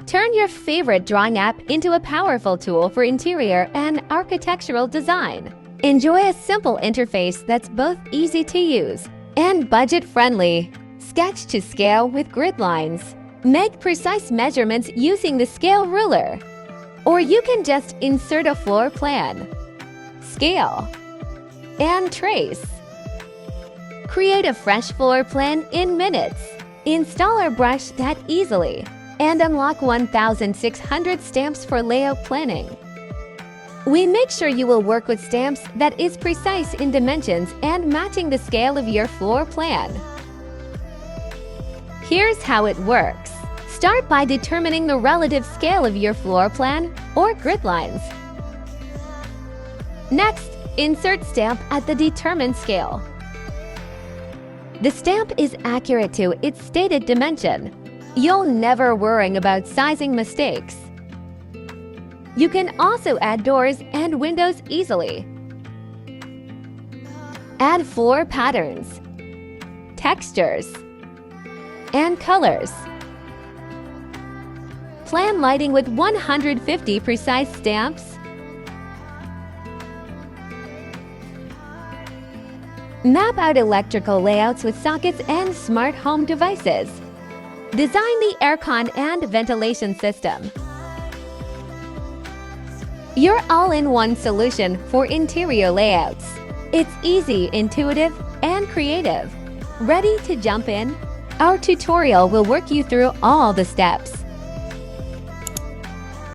Turn your favorite drawing app into a powerful tool for interior and architectural design. Enjoy a simple interface that's both easy to use and budget-friendly. Sketch to scale with grid lines. Make precise measurements using the scale ruler. Or you can just insert a floor plan, scale, and trace. Create a fresh floor plan in minutes. Install our brush that easily and unlock 1,600 stamps for layout planning. We make sure you will work with stamps that is precise in dimensions and matching the scale of your floor plan. Here's how it works. Start by determining the relative scale of your floor plan or grid lines. Next, insert stamp at the determined scale. The stamp is accurate to its stated dimension. You'll never worry about sizing mistakes. You can also add doors and windows easily. Add floor patterns, textures, and colors. Plan lighting with 150 precise stamps. Map out electrical layouts with sockets and smart home devices. Design the aircon and ventilation system. Your all-in-one solution for interior layouts. It's easy, intuitive, and creative. Ready to jump in? Our tutorial will work you through all the steps.